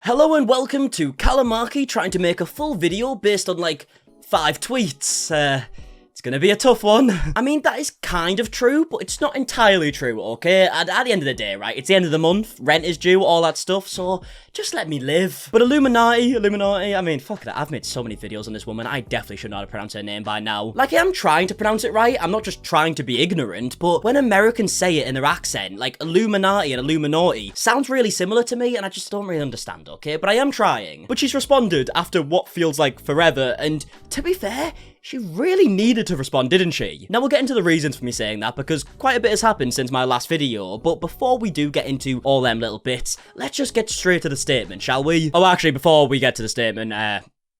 Hello and welcome to MARKIE trying to make a full video based on like 5 tweets. It's gonna be a tough one. I mean, that is kind of true, but it's not entirely true, okay? At the end of the day, right, it's the end of the month, rent is due, all that stuff, so just let me live. But Illuminaughtii, I mean, fuck that, I've made so many videos on this woman, I definitely should know how to pronounce her name by now. Like, I am trying to pronounce it right, I'm not just trying to be ignorant, but when Americans say it in their accent, like Illuminaughtii and Illuminaughtii, sounds really similar to me, and I just don't really understand, okay? But I am trying. But she's responded after what feels like forever, and to be fair, she really needed to respond, didn't she? Now, we'll get into the reasons for me saying that, because quite a bit has happened since my last video, but before we do get into all them little bits, let's just get straight to the statement, shall we? Oh, actually, before we get to the statement,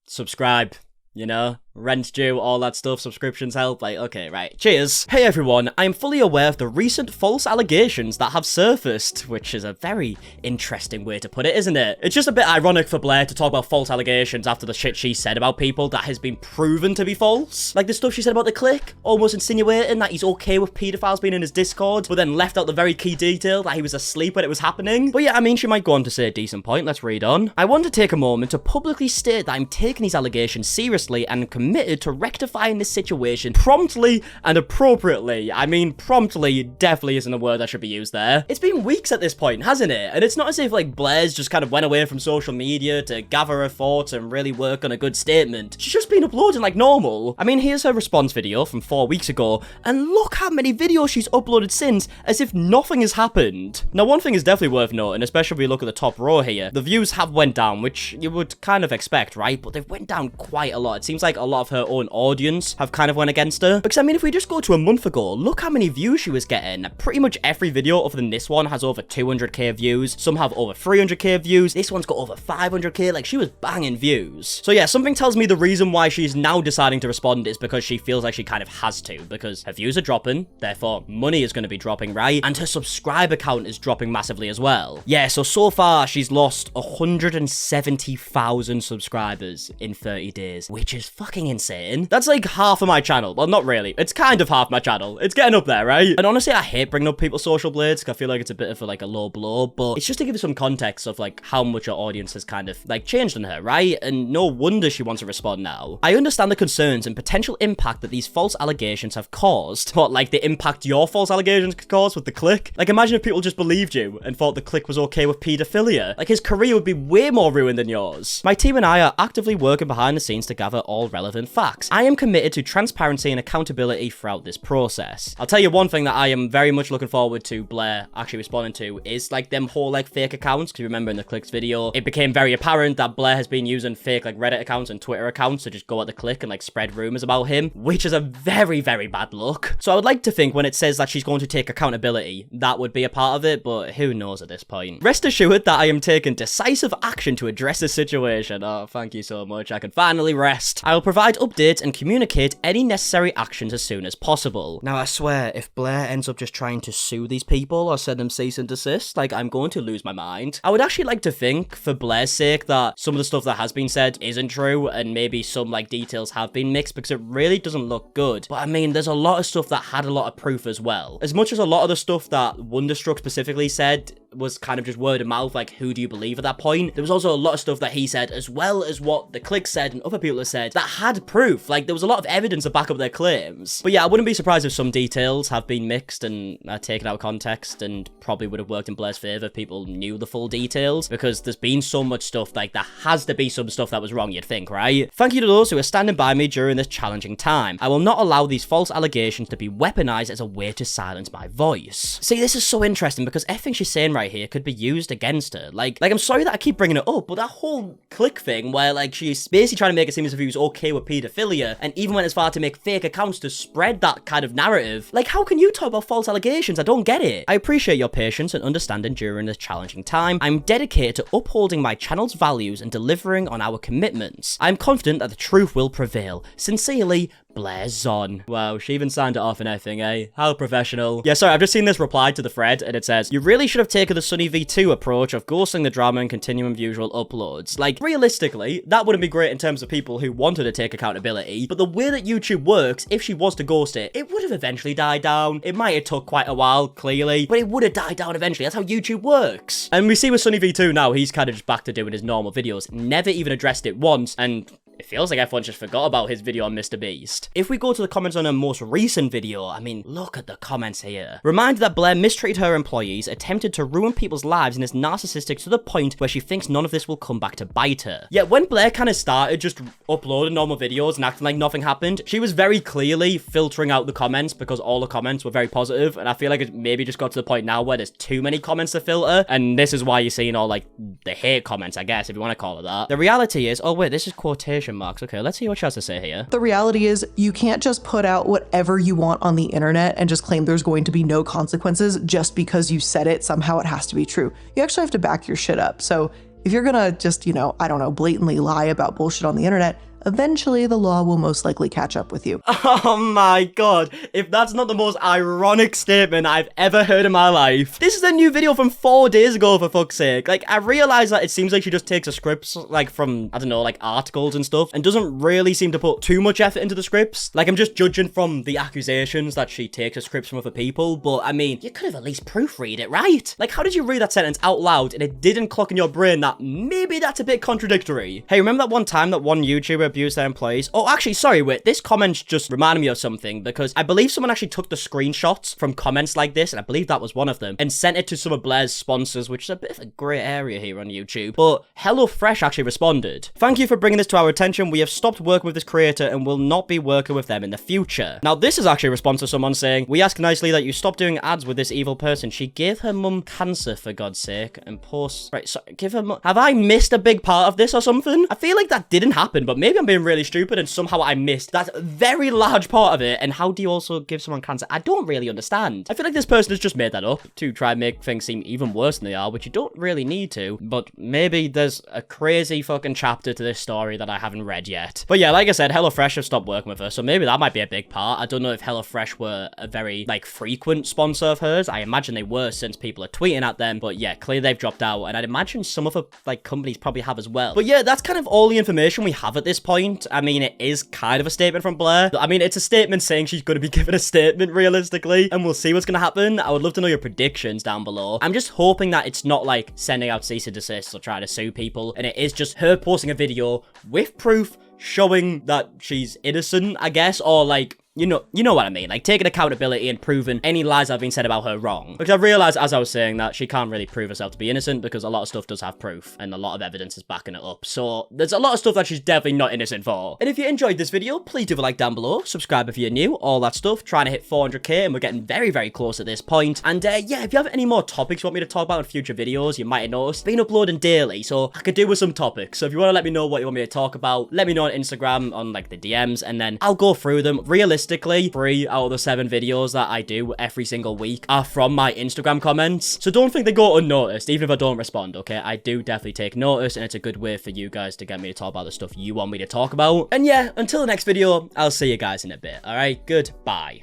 subscribe, you know? Rent due, all that stuff, subscriptions help, like, okay, right. Cheers. Hey everyone, I am fully aware of the recent false allegations that have surfaced, which is a very interesting way to put it, isn't it? It's just a bit ironic for Blair to talk about false allegations after the shit she said about people that has been proven to be false. Like the stuff she said about the clique, almost insinuating that he's okay with pedophiles being in his Discord, but then left out the very key detail that he was asleep when it was happening. But yeah, I mean, she might go on to say a decent point, let's read on. I want to take a moment to publicly state that I'm taking these allegations seriously and committed to rectifying this situation promptly and appropriately. I mean, promptly definitely isn't a word that should be used there. It's been weeks at this point, hasn't it? And it's not as if, like, Blair's just kind of went away from social media to gather her thoughts and really work on a good statement. She's just been uploading like normal. I mean, here's her response video from 4 weeks ago, and look how many videos she's uploaded since, as if nothing has happened. Now, one thing is definitely worth noting, especially if we look at the top row here. The views have went down, which you would kind of expect, right? But they've went down quite a lot. It seems like a lot of her own audience have kind of went against her. Because, I mean, if we just go to a month ago, look how many views she was getting. Pretty much every video other than this one has over 200k views. Some have over 300k views. This one's got over 500k. Like, she was banging views. So yeah, something tells me the reason why she's now deciding to respond is because she feels like she kind of has to. Because her views are dropping, therefore money is going to be dropping, right? And her subscriber count is dropping massively as well. Yeah, so far she's lost 170,000 subscribers in 30 days, which is fucking insane. That's like half of my channel. Well, not really. It's kind of half my channel. It's getting up there, right? And honestly, I hate bringing up people's social blades because I feel like it's a bit of a low blow, but it's just to give you some context of like how much her audience has kind of like changed on her, right? And no wonder she wants to respond now. I understand the concerns and potential impact that these false allegations have caused, but like the impact your false allegations could cause with the clique. Like, imagine if people just believed you and thought the clique was okay with pedophilia. Like, his career would be way more ruined than yours. My team and I are actively working behind the scenes to gather all relevant facts. I am committed to transparency and accountability throughout this process. I'll tell you one thing that I am very much looking forward to Blair actually responding to is like them whole like fake accounts. Because you remember in the clique's video, it became very apparent that Blair has been using fake like Reddit accounts and Twitter accounts to just go at the clique and like spread rumors about him, which is a very, very bad look. So I would like to think when it says that she's going to take accountability, that would be a part of it, but who knows at this point. Rest assured that I am taking decisive action to address this situation. Oh, thank you so much. I can finally rest. I will provide updates and communicate any necessary actions as soon as possible. Now, I swear, if Blair ends up just trying to sue these people or send them cease and desist, like, I'm going to lose my mind. I would actually like to think, for Blair's sake, that some of the stuff that has been said isn't true, and maybe some, like, details have been mixed, because it really doesn't look good. But, I mean, there's a lot of stuff that had a lot of proof as well. As much as a lot of the stuff that Wonderstruck specifically said was kind of just word of mouth, like, who do you believe at that point? There was also a lot of stuff that he said, as well as what the clique said and other people have said, that had proof. Like, there was a lot of evidence to back up their claims. But yeah, I wouldn't be surprised if some details have been mixed and taken out of context, and probably would have worked in Blair's favor if people knew the full details, because there's been so much stuff, like, there has to be some stuff that was wrong, you'd think, right? Thank you to those who are standing by me during this challenging time. I will not allow these false allegations to be weaponized as a way to silence my voice. See, this is so interesting, because everything she's saying right here could be used against her. Like, I'm sorry that I keep bringing it up, but that whole clique thing where, like, she's basically trying to make it seem as if he was okay with pedophilia, and even went as far to make fake accounts to spread that kind of narrative. Like, how can you talk about false allegations? I don't get it. I appreciate your patience and understanding during this challenging time. I'm dedicated to upholding my channel's values and delivering on our commitments. I'm confident that the truth will prevail. Sincerely, Blair's on. Wow, she even signed it off and everything, eh? How professional. Yeah, sorry, I've just seen this reply to the thread, and it says, you really should have taken the Sunny V2 approach of ghosting the drama and continuing with usual uploads. Like, realistically, that wouldn't be great in terms of people who wanted to take accountability, but the way that YouTube works, if she was to ghost it, it would have eventually died down. It might have took quite a while, clearly, but it would have died down eventually. That's how YouTube works. And we see with Sunny V2 now, he's kind of just back to doing his normal videos. Never even addressed it once, and it feels like everyone just forgot about his video on Mr. Beast. If we go to the comments on her most recent video, I mean, look at the comments here. Reminder that Blair mistreated her employees, attempted to ruin people's lives, and is narcissistic to the point where she thinks none of this will come back to bite her. Yet when Blair kind of started just uploading normal videos and acting like nothing happened, she was very clearly filtering out the comments because all the comments were very positive, and I feel like it maybe just got to the point now where there's too many comments to filter, and this is why you're seeing all like the hate comments, I guess, if you want to call it that. The reality is, oh wait, this is quotation marks. Okay, let's see what she has to say here. The reality is you can't just put out whatever you want on the internet and just claim there's going to be no consequences just because you said it. Somehow it has to be true. You actually have to back your shit up. So if you're gonna just, you know, I don't know, blatantly lie about bullshit on the internet, eventually the law will most likely catch up with you. Oh my god, if that's not the most ironic statement I've ever heard in my life. This is a new video from 4 days ago, for fuck's sake. Like, I realize that it seems like she just takes the scripts, like, from, I don't know, like, articles and stuff, and doesn't really seem to put too much effort into the scripts. Like, I'm just judging from the accusations that she takes the scripts from other people, but, I mean, you could have at least proofread it, right? Like, how did you read that sentence out loud and it didn't clock in your brain that maybe that's a bit contradictory? Hey, remember that one time that one YouTuber abuse their employees? Oh, actually, sorry, wait, this comment just reminded me of something, because I believe someone actually took the screenshots from comments like this, and I believe that was one of them, and sent it to some of Blair's sponsors, which is a bit of a grey area here on YouTube. But HelloFresh actually responded. Thank you for bringing this to our attention. We have stopped working with this creator and will not be working with them in the future. Now, this is actually a response to someone saying, we ask nicely that you stop doing ads with this evil person. She gave her mum cancer, for God's sake, and posts... Right, so give her mum... Have I missed a big part of this or something? I feel like that didn't happen, but maybe I'm being really stupid and somehow I missed that very large part of it. And how do you also give someone cancer? I don't really understand. I feel like this person has just made that up to try and make things seem even worse than they are, which you don't really need to, but maybe there's a crazy fucking chapter to this story that I haven't read yet. But yeah, like I said, HelloFresh have stopped working with her, so maybe that might be a big part. I don't know if HelloFresh were a very, like, frequent sponsor of hers. I imagine they were since people are tweeting at them, but yeah, clearly they've dropped out, and I'd imagine some other, like, companies probably have as well. But yeah, that's kind of all the information we have at this point. I mean, it is kind of a statement from Blair. I mean, it's a statement saying she's going to be given a statement realistically, and we'll see what's going to happen. I would love to know your predictions down below. I'm just hoping that it's not like sending out cease and desist or trying to sue people, and it is just her posting a video with proof showing that she's innocent, I guess, or like, you know what I mean, like taking accountability and proving any lies that have been said about her wrong. Because I realized as I was saying that she can't really prove herself to be innocent because a lot of stuff does have proof and a lot of evidence is backing it up. So there's a lot of stuff that she's definitely not innocent for. And if you enjoyed this video, please do a like down below, subscribe if you're new, all that stuff. Trying to hit 400k and we're getting very, very close at this point. And yeah, if you have any more topics you want me to talk about in future videos, you might have noticed, I've been uploading daily, so I could do with some topics. So if you want to let me know what you want me to talk about, let me know on Instagram, on like the DMs, and then I'll go through them. Realistically, 3 out of the 7 videos that I do every single week are from my Instagram comments. So don't think they go unnoticed, even if I don't respond, okay? I do definitely take notice, and it's a good way for you guys to get me to talk about the stuff you want me to talk about. And yeah, until the next video, I'll see you guys in a bit, alright? Goodbye.